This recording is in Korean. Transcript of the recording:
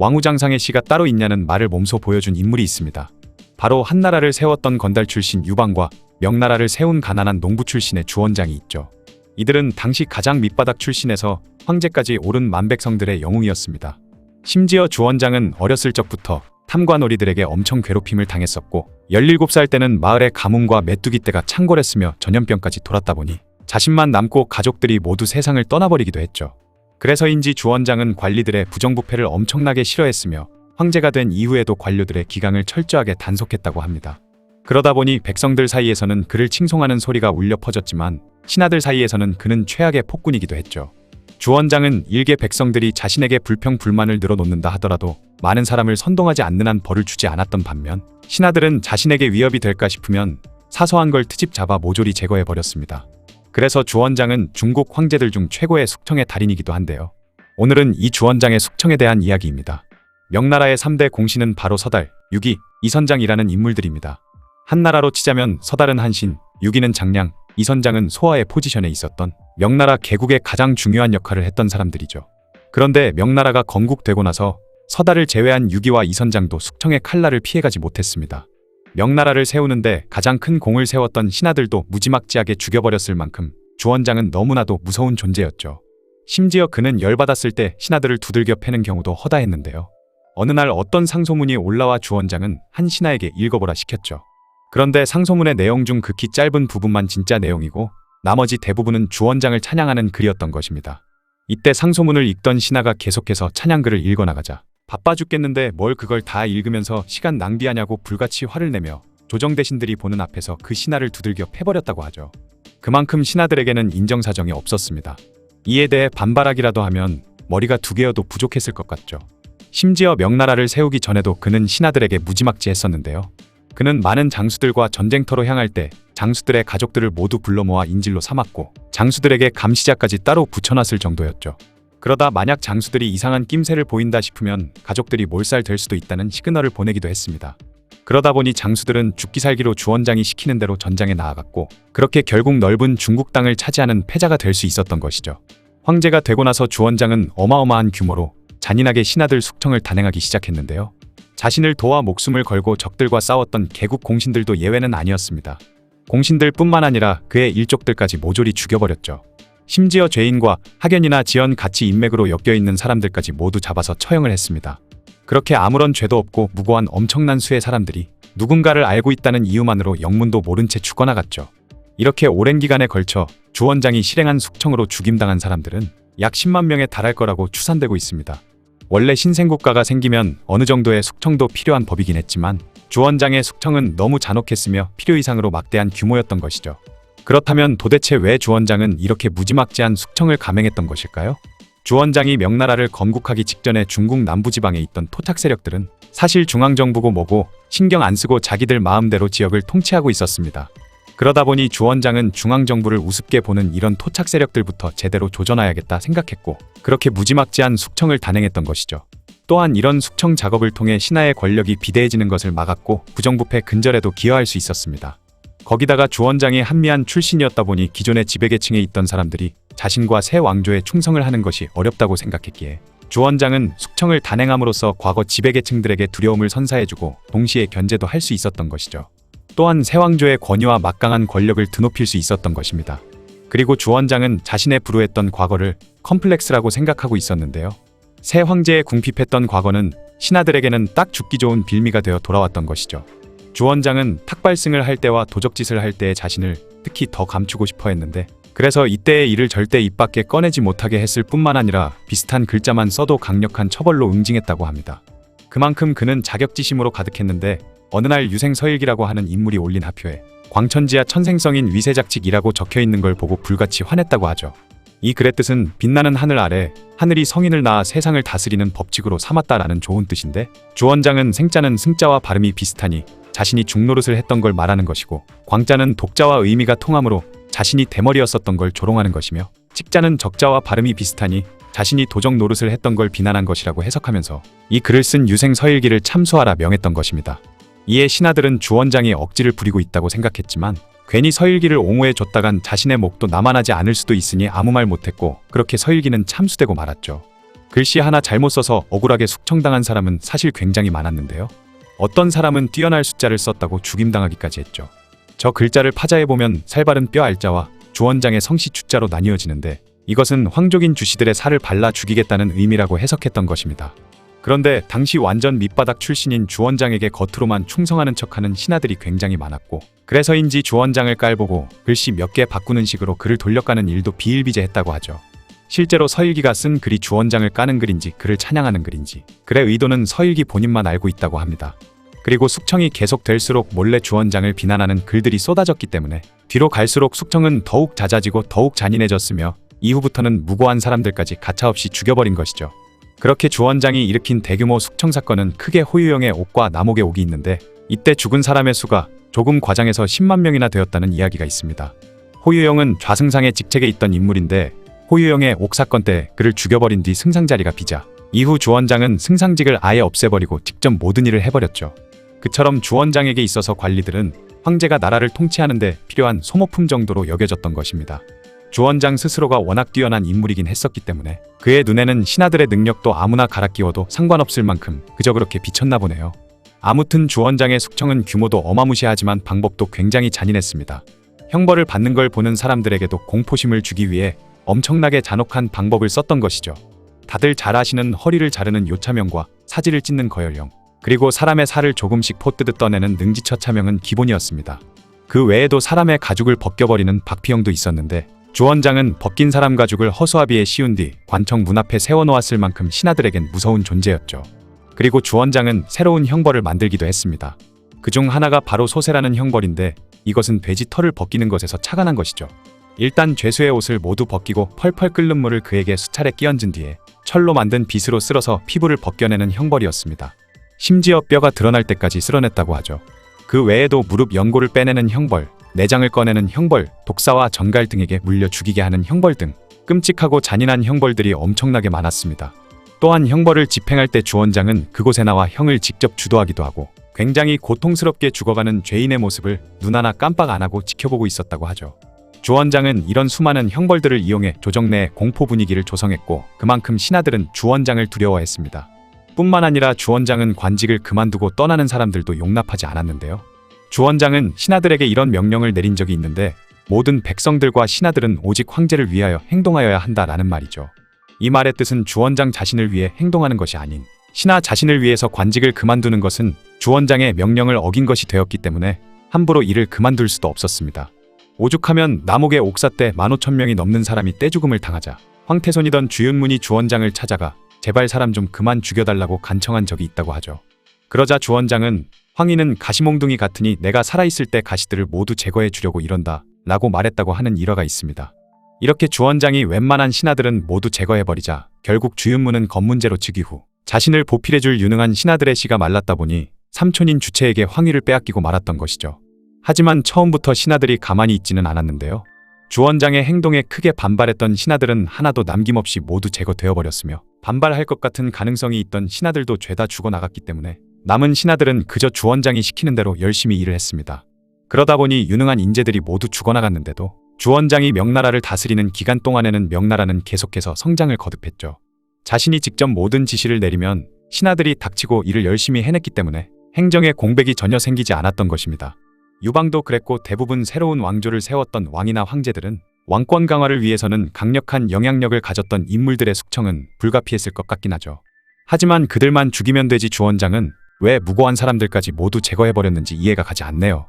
왕우장상의 시가 따로 있냐는 말을 몸소 보여준 인물이 있습니다. 바로 한나라를 세웠던 건달 출신 유방과 명나라를 세운 가난한 농부 출신의 주원장이 있죠. 이들은 당시 가장 밑바닥 출신에서 황제까지 오른 만백성들의 영웅이었습니다. 심지어 주원장은 어렸을 적부터 탐관오리들에게 엄청 괴롭힘을 당했었고 17살 때는 마을의 가뭄과 메뚜기 떼가 창궐했으며 전염병까지 돌았다 보니 자신만 남고 가족들이 모두 세상을 떠나버리기도 했죠. 그래서인지 주원장은 관리들의 부정부패를 엄청나게 싫어했으며 황제가 된 이후에도 관료들의 기강을 철저하게 단속했다고 합니다. 그러다 보니 백성들 사이에서는 그를 칭송하는 소리가 울려 퍼졌지만 신하들 사이에서는 그는 최악의 폭군이기도 했죠. 주원장은 일개 백성들이 자신에게 불평 불만을 늘어놓는다 하더라도 많은 사람을 선동하지 않는 한 벌을 주지 않았던 반면 신하들은 자신에게 위협이 될까 싶으면 사소한 걸 트집 잡아 모조리 제거해버렸습니다. 그래서 주원장은 중국 황제들 중 최고의 숙청의 달인이기도 한데요. 오늘은 이 주원장의 숙청에 대한 이야기입니다. 명나라의 3대 공신은 바로 서달, 유기, 이선장이라는 인물들입니다. 한나라로 치자면 서달은 한신, 유기는 장량, 이선장은 소하의 포지션에 있었던 명나라 개국의 가장 중요한 역할을 했던 사람들이죠. 그런데 명나라가 건국되고 나서 서달을 제외한 유기와 이선장도 숙청의 칼날을 피해가지 못했습니다. 명나라를 세우는데 가장 큰 공을 세웠던 신하들도 무지막지하게 죽여버렸을 만큼 주원장은 너무나도 무서운 존재였죠. 심지어 그는 열받았을 때 신하들을 두들겨 패는 경우도 허다했는데요. 어느 날 어떤 상소문이 올라와 주원장은 한 신하에게 읽어보라 시켰죠. 그런데 상소문의 내용 중 극히 짧은 부분만 진짜 내용이고 나머지 대부분은 주원장을 찬양하는 글이었던 것입니다. 이때 상소문을 읽던 신하가 계속해서 찬양글을 읽어나가자 바빠 죽겠는데 뭘 그걸 다 읽으면서 시간 낭비하냐고 불같이 화를 내며 조정대신들이 보는 앞에서 그 신하를 두들겨 패버렸다고 하죠. 그만큼 신하들에게는 인정사정이 없었습니다. 이에 대해 반발하기라도 하면 머리가 2개여도 부족했을 것 같죠. 심지어 명나라를 세우기 전에도 그는 신하들에게 무지막지했었는데요. 그는 많은 장수들과 전쟁터로 향할 때 장수들의 가족들을 모두 불러 모아 인질로 삼았고 장수들에게 감시자까지 따로 붙여놨을 정도였죠. 그러다 만약 장수들이 이상한 낌새를 보인다 싶으면 가족들이 몰살될 수도 있다는 시그널을 보내기도 했습니다. 그러다 보니 장수들은 죽기 살기로 주원장이 시키는 대로 전장에 나아갔고 그렇게 결국 넓은 중국 땅을 차지하는 패자가 될 수 있었던 것이죠. 황제가 되고 나서 주원장은 어마어마한 규모로 잔인하게 신하들 숙청을 단행하기 시작했는데요. 자신을 도와 목숨을 걸고 적들과 싸웠던 개국 공신들도 예외는 아니었습니다. 공신들뿐만 아니라 그의 일족들까지 모조리 죽여버렸죠. 심지어 죄인과 학연이나 지연 같이 인맥으로 엮여있는 사람들까지 모두 잡아서 처형을 했습니다. 그렇게 아무런 죄도 없고 무고한 엄청난 수의 사람들이 누군가를 알고 있다는 이유만으로 영문도 모른 채 죽어나갔죠. 이렇게 오랜 기간에 걸쳐 주원장이 실행한 숙청으로 죽임당한 사람들은 약 10만 명에 달할 거라고 추산되고 있습니다. 원래 신생국가가 생기면 어느 정도의 숙청도 필요한 법이긴 했지만 주원장의 숙청은 너무 잔혹했으며 필요 이상으로 막대한 규모였던 것이죠. 그렇다면 도대체 왜 주원장은 이렇게 무지막지한 숙청을 감행했던 것일까요? 주원장이 명나라를 건국하기 직전에 중국 남부지방에 있던 토착 세력들은 사실 중앙정부고 뭐고 신경 안 쓰고 자기들 마음대로 지역을 통치하고 있었습니다. 그러다 보니 주원장은 중앙정부를 우습게 보는 이런 토착 세력들부터 제대로 조져놔야겠다 생각했고 그렇게 무지막지한 숙청을 단행했던 것이죠. 또한 이런 숙청 작업을 통해 신하의 권력이 비대해지는 것을 막았고 부정부패 근절에도 기여할 수 있었습니다. 거기다가 주원장이 한미한 출신이었다 보니 기존의 지배계층에 있던 사람들이 자신과 새 왕조에 충성을 하는 것이 어렵다고 생각했기에 주원장은 숙청을 단행함으로써 과거 지배계층들에게 두려움을 선사해주고 동시에 견제도 할 수 있었던 것이죠. 또한 새 왕조의 권위와 막강한 권력을 드높일 수 있었던 것입니다. 그리고 주원장은 자신의 불우했던 과거를 컴플렉스라고 생각하고 있었는데요. 새 황제에 궁핍했던 과거는 신하들에게는 딱 죽기 좋은 빌미가 되어 돌아왔던 것이죠. 주원장은 탁발승을 할 때와 도적짓을 할 때의 자신을 특히 더 감추고 싶어 했는데 그래서 이때의 일을 절대 입 밖에 꺼내지 못하게 했을 뿐만 아니라 비슷한 글자만 써도 강력한 처벌로 응징했다고 합니다. 그만큼 그는 자격지심으로 가득했는데 어느 날 유생서일기라고 하는 인물이 올린 하표에 광천지하 천생성인 위세작칙이라고 적혀있는 걸 보고 불같이 화냈다고 하죠. 이 글의 뜻은 빛나는 하늘 아래 하늘이 성인을 낳아 세상을 다스리는 법칙으로 삼았다라는 좋은 뜻인데 주원장은 생자는 승자와 발음이 비슷하니 자신이 중노릇을 했던 걸 말하는 것이고 광자는 독자와 의미가 통하므로 자신이 대머리였었던 걸 조롱하는 것이며 직자는 적자와 발음이 비슷하니 자신이 도적 노릇을 했던 걸 비난한 것이라고 해석하면서 이 글을 쓴 유생서일기를 참수하라 명했던 것입니다. 이에 신하들은 주원장이 억지를 부리고 있다고 생각했지만 괜히 서일기를 옹호해 줬다간 자신의 목도 남아나지 않을 수도 있으니 아무 말 못했고 그렇게 서일기는 참수되고 말았죠. 글씨 하나 잘못 써서 억울하게 숙청당한 사람은 사실 굉장히 많았는데요. 어떤 사람은 뛰어날 숫자를 썼다고 죽임당하기까지 했죠. 저 글자를 파자해보면 살바른 뼈 알자와 주원장의 성씨 주자로 나뉘어지는데 이것은 황족인 주씨들의 살을 발라 죽이겠다는 의미라고 해석했던 것입니다. 그런데 당시 완전 밑바닥 출신인 주원장에게 겉으로만 충성하는 척하는 신하들이 굉장히 많았고 그래서인지 주원장을 깔보고 글씨 몇 개 바꾸는 식으로 글을 돌려까는 일도 비일비재했다고 하죠. 실제로 서일기가 쓴 글이 주원장을 까는 글인지 그를 찬양하는 글인지 글의 의도는 서일기 본인만 알고 있다고 합니다. 그리고 숙청이 계속될수록 몰래 주원장을 비난하는 글들이 쏟아졌기 때문에 뒤로 갈수록 숙청은 더욱 잦아지고 더욱 잔인해졌으며 이후부터는 무고한 사람들까지 가차없이 죽여버린 것이죠. 그렇게 주원장이 일으킨 대규모 숙청 사건은 크게 호유영의 옥과 남옥의 옥이 있는데 이때 죽은 사람의 수가 조금 과장해서 10만 명이나 되었다는 이야기가 있습니다. 호유영은 좌승상의 직책에 있던 인물인데 호유영의 옥 사건 때 그를 죽여버린 뒤 승상 자리가 비자 이후 주원장은 승상직을 아예 없애버리고 직접 모든 일을 해버렸죠. 그처럼 주원장에게 있어서 관리들은 황제가 나라를 통치하는 데 필요한 소모품 정도로 여겨졌던 것입니다. 주원장 스스로가 워낙 뛰어난 인물이긴 했었기 때문에 그의 눈에는 신하들의 능력도 아무나 갈아 끼워도 상관없을 만큼 그저 그렇게 비쳤나 보네요. 아무튼 주원장의 숙청은 규모도 어마무시하지만 방법도 굉장히 잔인했습니다. 형벌을 받는 걸 보는 사람들에게도 공포심을 주기 위해 엄청나게 잔혹한 방법을 썼던 것이죠. 다들 잘 아시는 허리를 자르는 요차명과 사지를 찢는 거열형, 그리고 사람의 살을 조금씩 포뜨듯 떠내는 능지처차명은 기본이었습니다. 그 외에도 사람의 가죽을 벗겨버리는 박피형도 있었는데 주원장은 벗긴 사람 가죽을 허수아비에 씌운 뒤 관청 문 앞에 세워놓았을 만큼 신하들에겐 무서운 존재였죠. 그리고 주원장은 새로운 형벌을 만들기도 했습니다. 그중 하나가 바로 소세라는 형벌인데 이것은 돼지 털을 벗기는 것에서 착안한 것이죠. 일단 죄수의 옷을 모두 벗기고 펄펄 끓는 물을 그에게 수차례 끼얹은 뒤에 철로 만든 빗으로 쓸어서 피부를 벗겨내는 형벌이었습니다. 심지어 뼈가 드러날 때까지 쓸어냈다고 하죠. 그 외에도 무릎 연골을 빼내는 형벌, 내장을 꺼내는 형벌, 독사와 전갈 등에게 물려 죽이게 하는 형벌 등 끔찍하고 잔인한 형벌들이 엄청나게 많았습니다. 또한 형벌을 집행할 때 주원장은 그곳에 나와 형을 직접 주도하기도 하고 굉장히 고통스럽게 죽어가는 죄인의 모습을 눈 하나 깜빡 안 하고 지켜보고 있었다고 하죠. 주원장은 이런 수많은 형벌들을 이용해 조정 내 공포 분위기를 조성했고 그만큼 신하들은 주원장을 두려워했습니다. 뿐만 아니라 주원장은 관직을 그만두고 떠나는 사람들도 용납하지 않았는데요. 주원장은 신하들에게 이런 명령을 내린 적이 있는데 모든 백성들과 신하들은 오직 황제를 위하여 행동하여야 한다라는 말이죠. 이 말의 뜻은 주원장 자신을 위해 행동하는 것이 아닌 신하 자신을 위해서 관직을 그만두는 것은 주원장의 명령을 어긴 것이 되었기 때문에 함부로 이를 그만둘 수도 없었습니다. 오죽하면 남옥의 옥사 때 15,000명이 넘는 사람이 떼죽음을 당하자 황태손이던 주윤문이 주원장을 찾아가 제발 사람 좀 그만 죽여달라고 간청한 적이 있다고 하죠. 그러자 주원장은 황희는 가시몽둥이 같으니 내가 살아있을 때 가시들을 모두 제거해 주려고 이런다 라고 말했다고 하는 일화가 있습니다. 이렇게 주원장이 웬만한 신하들은 모두 제거해버리자 결국 주윤문은 검문제로 즉위 후 자신을 보필해줄 유능한 신하들의 씨가 말랐다 보니 삼촌인 주체에게 황희를 빼앗기고 말았던 것이죠. 하지만 처음부터 신하들이 가만히 있지는 않았는데요. 주원장의 행동에 크게 반발했던 신하들은 하나도 남김없이 모두 제거되어 버렸으며 반발할 것 같은 가능성이 있던 신하들도 죄다 죽어나갔기 때문에 남은 신하들은 그저 주원장이 시키는 대로 열심히 일을 했습니다. 그러다 보니 유능한 인재들이 모두 죽어나갔는데도 주원장이 명나라를 다스리는 기간 동안에는 명나라는 계속해서 성장을 거듭했죠. 자신이 직접 모든 지시를 내리면 신하들이 닥치고 일을 열심히 해냈기 때문에 행정에 공백이 전혀 생기지 않았던 것입니다. 유방도 그랬고 대부분 새로운 왕조를 세웠던 왕이나 황제들은 왕권 강화를 위해서는 강력한 영향력을 가졌던 인물들의 숙청은 불가피했을 것 같긴 하죠. 하지만 그들만 죽이면 되지 주원장은 왜 무고한 사람들까지 모두 제거해버렸는지 이해가 가지 않네요.